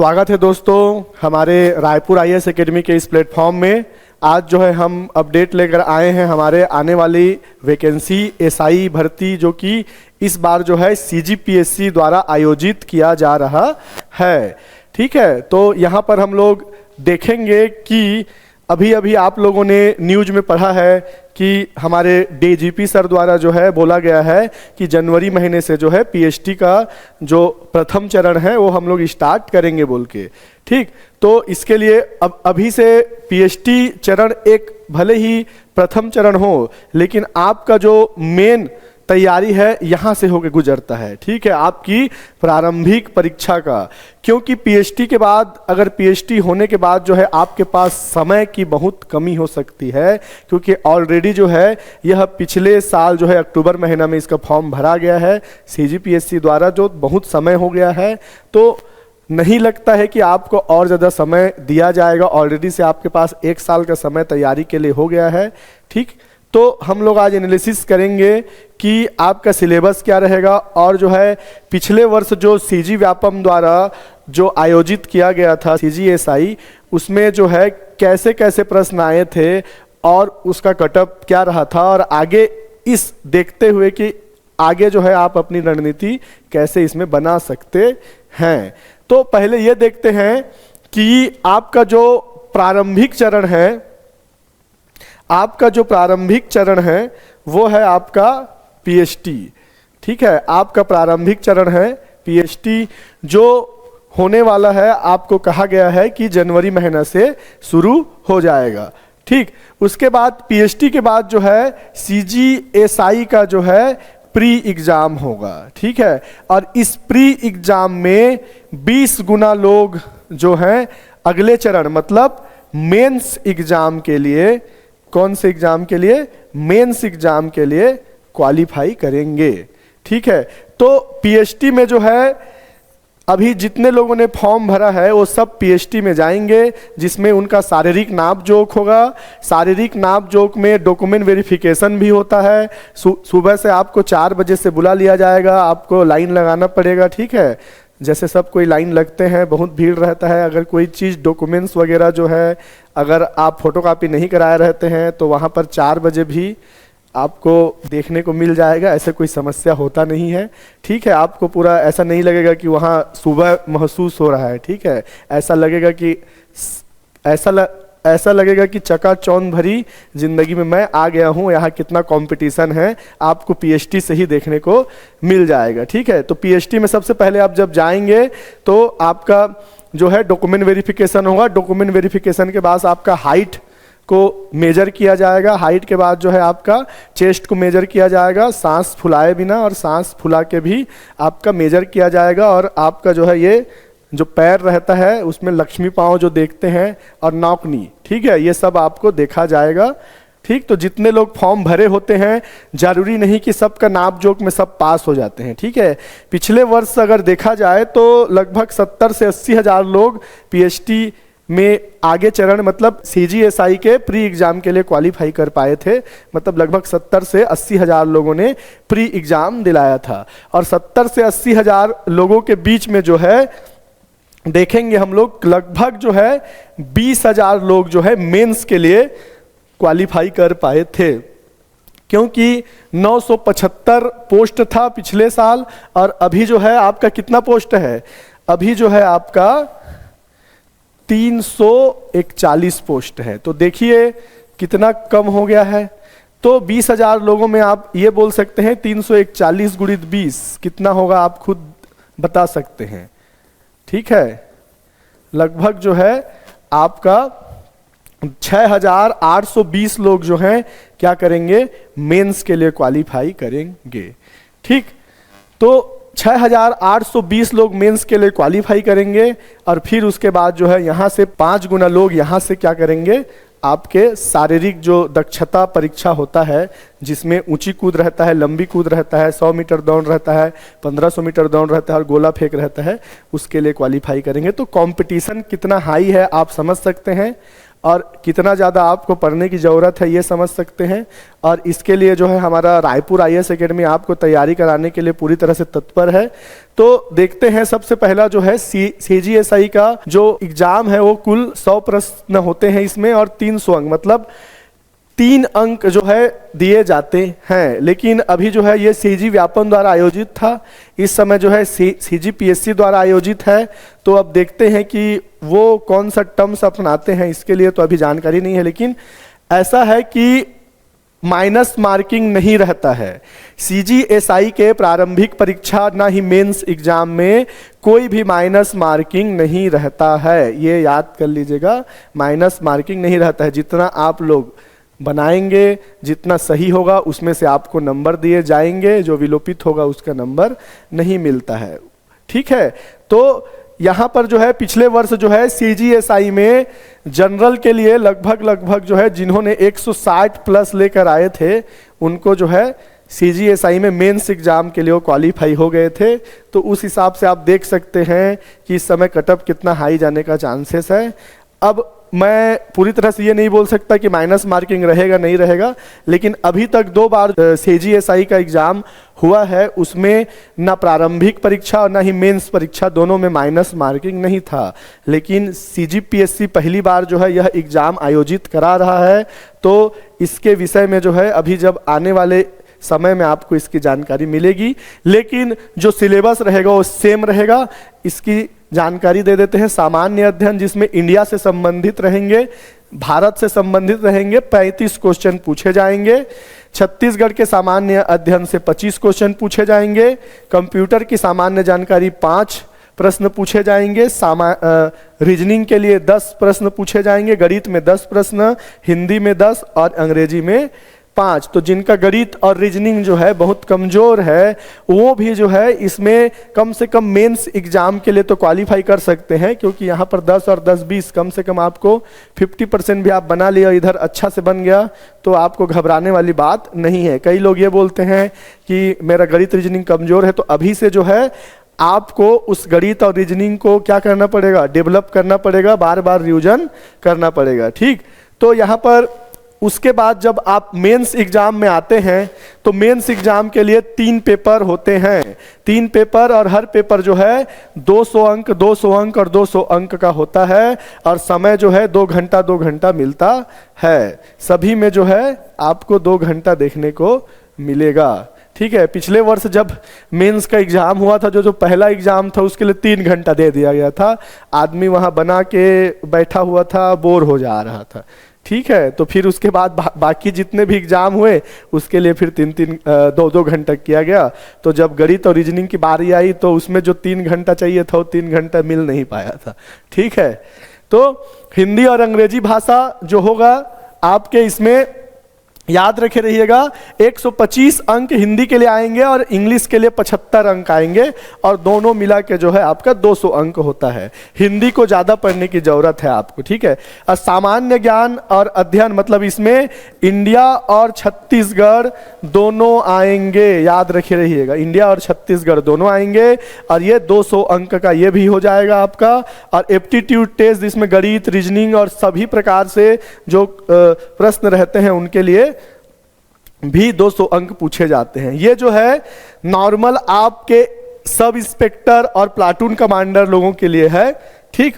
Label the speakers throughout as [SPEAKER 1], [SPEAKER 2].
[SPEAKER 1] स्वागत है दोस्तों हमारे रायपुर आईएएस एकेडमी के इस प्लेटफॉर्म में। आज जो है हम अपडेट लेकर आए हैं हमारे आने वाली वैकेंसी एसआई भर्ती, जो कि इस बार जो है सीजीपीएससी द्वारा आयोजित किया जा रहा है। ठीक है, तो यहाँ पर हम लोग देखेंगे कि अभी अभी आप लोगों ने न्यूज में पढ़ा है कि हमारे डीजीपी सर द्वारा जो है बोला गया है कि जनवरी महीने से जो है पीएचडी का जो प्रथम चरण है वो हम लोग स्टार्ट करेंगे बोल के। ठीक, तो इसके लिए अब अभी से पीएचडी चरण एक भले ही प्रथम चरण हो, लेकिन आपका जो मेन तैयारी है यहाँ से होकर गुजरता है। ठीक है, आपकी प्रारंभिक परीक्षा का, क्योंकि पीएचडी के बाद, अगर पीएचडी होने के बाद जो है आपके पास समय की बहुत कमी हो सकती है, क्योंकि ऑलरेडी जो है यह पिछले साल जो है अक्टूबर महीना में इसका फॉर्म भरा गया है सीजीपीएससी द्वारा, जो बहुत समय हो गया है। तो नहीं लगता है कि आपको और ज़्यादा समय दिया जाएगा। ऑलरेडी से आपके पास 1 साल का समय तैयारी के लिए हो गया है। ठीक, तो हम लोग आज एनालिसिस करेंगे कि आपका सिलेबस क्या रहेगा, और जो है पिछले वर्ष जो सीजी व्यापम द्वारा जो आयोजित किया गया था सीजीएसआई, उसमें जो है कैसे कैसे प्रश्न आए थे और उसका कटअप क्या रहा था, और आगे इस देखते हुए कि आगे जो है आप अपनी रणनीति कैसे इसमें बना सकते हैं। तो पहले ये देखते हैं कि आपका जो प्रारंभिक चरण है, आपका जो प्रारंभिक चरण है वो है आपका पीएचडी। ठीक है, आपका प्रारंभिक चरण है पीएचडी, जो होने वाला है, आपको कहा गया है कि जनवरी महीना से शुरू हो जाएगा। ठीक, उसके बाद पीएचडी के बाद जो है सीजीएसआई का जो है प्री एग्जाम होगा। ठीक है, और इस प्री एग्जाम में 20 गुना लोग जो हैं अगले चरण मतलब मेंस एग्जाम के लिए, कौन से एग्जाम के लिए, मेंस एग्जाम के लिए क्वालिफाई करेंगे। ठीक है, तो पीएचडी में जो है अभी जितने लोगों ने फॉर्म भरा है वो सब पीएचडी में जाएंगे, जिसमें उनका शारीरिक नाप जोक होगा। शारीरिक नाप जोक में डॉक्यूमेंट वेरिफिकेशन भी होता है। सुबह से आपको 4 बजे से बुला लिया जाएगा, आपको लाइन लगाना पड़ेगा। ठीक है, जैसे सब कोई लाइन लगते हैं, बहुत भीड़ रहता है। अगर कोई चीज़ डॉक्यूमेंट्स वगैरह जो है, अगर आप फोटोकॉपी नहीं कराए रहते हैं तो वहाँ पर 4 बजे भी आपको देखने को मिल जाएगा, ऐसे कोई समस्या होता नहीं है। ठीक है, आपको पूरा ऐसा नहीं लगेगा कि वहाँ सुबह महसूस हो रहा है। ठीक है, ऐसा लगेगा कि ऐसा लगेगा कि चकाचौंध भरी जिंदगी में मैं आ गया हूँ, यहाँ कितना कंपटीशन है, आपको पीएचडी से ही देखने को मिल जाएगा। ठीक है, तो पीएचडी में सबसे पहले आप जब जाएंगे तो आपका जो है डॉक्यूमेंट वेरिफिकेशन होगा। डॉक्यूमेंट वेरिफिकेशन के बाद आपका हाइट को मेजर किया जाएगा। हाइट के बाद जो है आपका चेस्ट को मेजर किया जाएगा, सांस फुलाए बिना और सांस फुला के भी आपका मेजर किया जाएगा। और आपका जो है ये जो पैर रहता है उसमें लक्ष्मी पाँव जो देखते हैं और नौकनी, ठीक है, ये सब आपको देखा जाएगा। ठीक, तो जितने लोग फॉर्म भरे होते हैं, जरूरी नहीं कि सबका नाप जोक में सब पास हो जाते हैं। ठीक है, पिछले वर्ष अगर देखा जाए तो लगभग 70 से 80 हज़ार लोग पीएचडी में आगे चरण मतलब सीजीएसआई के प्री एग्जाम के लिए क्वालिफाई कर पाए थे। मतलब लगभग 70 से 80 हज़ार लोगों ने प्री एग्जाम दिलाया था, और 70 से 80 हज़ार लोगों के बीच में जो है देखेंगे हम लोग लगभग जो है 20 हज़ार लोग जो है मेंस के लिए क्वालिफाई कर पाए थे, क्योंकि 975 पोस्ट था पिछले साल, और अभी जो है आपका कितना पोस्ट है, अभी जो है आपका 341 पोस्ट है। तो देखिए कितना कम हो गया है। तो 20 हज़ार लोगों में आप ये बोल सकते हैं 341 गुणित 20 कितना होगा, आप खुद बता सकते हैं। ठीक है, लगभग जो है आपका 6820 लोग जो हैं क्या करेंगे, मेंस के लिए क्वालिफाई करेंगे। ठीक, तो 6820 लोग मेंस के लिए क्वालिफाई करेंगे, और फिर उसके बाद जो है यहाँ से 5 गुना लोग यहाँ से क्या करेंगे, आपके शारीरिक जो दक्षता परीक्षा होता है, जिसमें ऊंची कूद रहता है, लंबी कूद रहता है, 100 मीटर दौड़ रहता है, 1500 मीटर दौड़ रहता है और गोला फेंक रहता है, उसके लिए क्वालिफाई करेंगे। तो कंपटीशन कितना हाई है आप समझ सकते हैं। और कितना ज़्यादा आपको पढ़ने की ज़रूरत है ये समझ सकते हैं। और इसके लिए जो है हमारा रायपुर आईएएस एकेडमी आपको तैयारी कराने के लिए पूरी तरह से तत्पर है। तो देखते हैं, सबसे पहला जो है CGSI का जो एग्ज़ाम है वो कुल 100 प्रश्न होते हैं इसमें, और 300 अंक, मतलब 3 अंक जो है दिए जाते हैं। लेकिन अभी जो है ये CG व्यापम द्वारा आयोजित था, इस समय जो है CGPSC द्वारा आयोजित है। तो अब देखते हैं कि वो कौन सा टर्म्स अपनाते हैं, इसके लिए तो अभी जानकारी नहीं है। लेकिन ऐसा है कि माइनस मार्किंग नहीं रहता है CGSI के प्रारंभिक परीक्षा ना ही मेंस एग्जाम में कोई भी माइनस मार्किंग नहीं रहता है, ये याद कर लीजिएगा। माइनस मार्किंग नहीं रहता है, जितना आप लोग बनाएंगे, जितना सही होगा उसमें से आपको नंबर दिए जाएंगे, जो विलोपित होगा उसका नंबर नहीं मिलता है। ठीक है, तो यहाँ पर जो है पिछले वर्ष जो है CGSI में जनरल के लिए लगभग जो है जिन्होंने 160 प्लस लेकर आए थे उनको जो है CGSI में मेंस एग्जाम के लिए वो क्वालिफाई हो गए थे। तो उस हिसाब से आप देख सकते हैं कि इस समय कटअप कितना हाई जाने का चांसेस है। अब मैं पूरी तरह से ये नहीं बोल सकता कि माइनस मार्किंग रहेगा नहीं रहेगा, लेकिन अभी तक 2 बार CGSI का एग्जाम हुआ है, उसमें ना प्रारंभिक परीक्षा और ना ही मेंस परीक्षा दोनों में माइनस मार्किंग नहीं था। लेकिन CGPSC पहली बार जो है यह एग्जाम आयोजित करा रहा है, तो इसके विषय में जो है अभी जब आने वाले समय में आपको इसकी जानकारी मिलेगी। लेकिन जो सिलेबस रहेगा वो सेम रहेगा। इसकी जानकारी दे देते हैं। सामान्य अध्ययन जिसमें इंडिया से संबंधित रहेंगे, भारत से संबंधित रहेंगे, 35 क्वेश्चन पूछे जाएंगे। छत्तीसगढ़ के सामान्य अध्ययन से 25 क्वेश्चन पूछे जाएंगे। कंप्यूटर की सामान्य जानकारी 5 प्रश्न पूछे जाएंगे। रीजनिंग के लिए 10 प्रश्न पूछे जाएंगे। गणित में 10 प्रश्न, हिंदी में 10 और अंग्रेजी में 5। तो जिनका गणित और रीजनिंग जो है बहुत कमजोर है वो भी जो है इसमें कम से कम मेंस एग्जाम के लिए तो क्वालिफाई कर सकते हैं, क्योंकि यहाँ पर 10 और 10-20 कम से कम आपको 50% भी आप बना लिया, इधर अच्छा से बन गया तो आपको घबराने वाली बात नहीं है। कई लोग ये बोलते हैं कि मेरा गणित रीजनिंग कमजोर है, तो अभी से जो है आपको उस गणित और रीजनिंग को क्या करना पड़ेगा, डेवलप करना पड़ेगा, बार बार रिवीजन करना पड़ेगा। ठीक, तो यहाँ पर उसके बाद जब आप मेंस एग्जाम में आते हैं तो मेंस एग्जाम के लिए 3 पेपर होते हैं। 3 पेपर और हर पेपर जो है 200 अंक 200 अंक और 200 अंक का होता है, और समय जो है 2 घंटा मिलता है। सभी में जो है आपको 2 घंटा देखने को मिलेगा। ठीक है, पिछले वर्ष जब मेंस का एग्जाम हुआ था, जो पहला एग्जाम था उसके लिए 3 घंटा दे दिया गया था। आदमी वहां बना के बैठा हुआ था, बोर हो जा रहा था। ठीक है, तो फिर उसके बाद बाकी जितने भी एग्जाम हुए उसके लिए फिर 2 घंटा किया गया। तो जब गणित और रीजनिंग की बारी आई तो उसमें जो 3 घंटा चाहिए था वो 3 घंटा मिल नहीं पाया था। ठीक है, तो हिंदी और अंग्रेजी भाषा जो होगा आपके इसमें याद रखे रहिएगा, 125 अंक हिंदी के लिए आएंगे और इंग्लिश के लिए 75 अंक आएंगे, और दोनों मिला के जो है आपका 200 अंक होता है। हिंदी को ज़्यादा पढ़ने की ज़रूरत है आपको। ठीक है, और सामान्य ज्ञान और अध्ययन मतलब इसमें इंडिया और छत्तीसगढ़ दोनों आएंगे, याद रखे रहिएगा, इंडिया और छत्तीसगढ़ दोनों आएंगे, और ये 200 अंक का ये भी हो जाएगा आपका। और एप्टीट्यूड टेस्ट जिसमें गणित, रीजनिंग और सभी प्रकार से जो प्रश्न रहते हैं उनके लिए भी 200 अंक पूछे जाते हैं। ये जो है नॉर्मल आपके सब इंस्पेक्टर और प्लाटून कमांडर लोगों के लिए है। ठीक,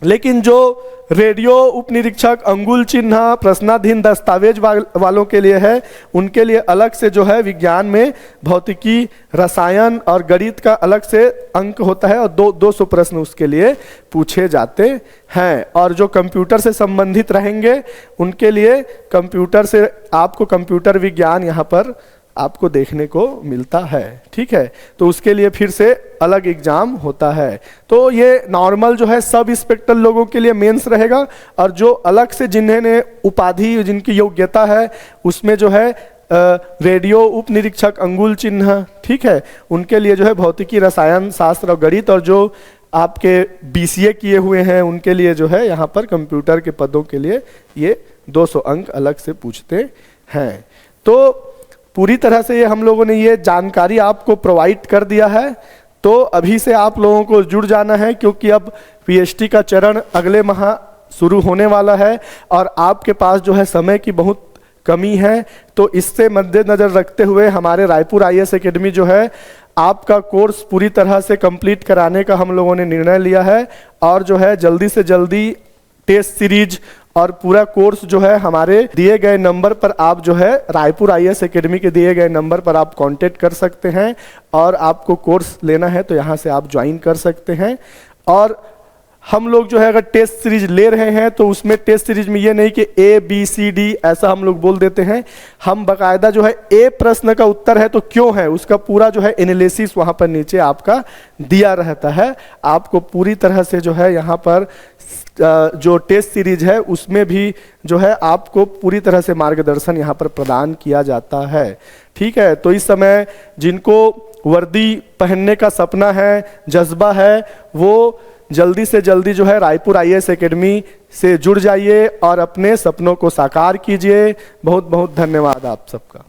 [SPEAKER 1] लेकिन जो रेडियो उप निरीक्षक, अंगुल चिन्ह, प्रश्नाधीन दस्तावेज वालों के लिए है, उनके लिए अलग से जो है विज्ञान में भौतिकी, रसायन और गणित का अलग से अंक होता है, और 200 प्रश्न उसके लिए पूछे जाते हैं। और जो कंप्यूटर से संबंधित रहेंगे उनके लिए कंप्यूटर से आपको कंप्यूटर विज्ञान यहाँ पर आपको देखने को मिलता है। ठीक है, तो उसके लिए फिर से अलग एग्जाम होता है। तो ये नॉर्मल जो है सब इंस्पेक्टर लोगों के लिए मेंस रहेगा, और जो अलग से जिन्हें उपाधि, जिनकी योग्यता है उसमें जो है रेडियो उप निरीक्षक, अंगुल चिन्ह, ठीक है, उनके लिए जो है भौतिकी, रसायन शास्त्र और गणित, और जो आपके BCA किए हुए हैं उनके लिए जो है यहाँ पर कंप्यूटर के पदों के लिए ये 200 अंक अलग से पूछते हैं। तो पूरी तरह से ये हम लोगों ने ये जानकारी आपको प्रोवाइड कर दिया है। तो अभी से आप लोगों को जुड़ जाना है, क्योंकि अब PhD का चरण अगले माह शुरू होने वाला है और आपके पास जो है समय की बहुत कमी है, तो इससे मद्देनजर रखते हुए हमारे रायपुर आईएएस एकेडमी जो है आपका कोर्स पूरी तरह से कंप्लीट कराने का हम लोगों ने निर्णय लिया है और जो है जल्दी से जल्दी टेस्ट सीरीज और पूरा कोर्स जो है हमारे दिए गए नंबर पर आप जो है रायपुर आईएएस एकेडमी के दिए गए नंबर पर आप कांटेक्ट कर सकते हैं और आपको कोर्स लेना है तो यहाँ से आप ज्वाइन कर सकते हैं। और हम लोग जो है अगर टेस्ट सीरीज ले रहे हैं तो उसमें टेस्ट सीरीज में ये नहीं कि ABCD ऐसा हम लोग बोल देते हैं, हम बकायदा जो है ए प्रश्न का उत्तर है तो क्यों है उसका पूरा जो है एनालिसिस वहाँ पर नीचे आपका दिया रहता है। आपको पूरी तरह से जो है यहाँ पर जो टेस्ट सीरीज है उसमें भी जो है आपको पूरी तरह से मार्गदर्शन यहाँ पर प्रदान किया जाता है। ठीक है, तो इस समय जिनको वर्दी पहनने का सपना है, जज्बा है, वो जल्दी से जल्दी जो है रायपुर आईएएस एकेडमी से जुड़ जाइए और अपने सपनों को साकार कीजिए। बहुत बहुत धन्यवाद आप सबका।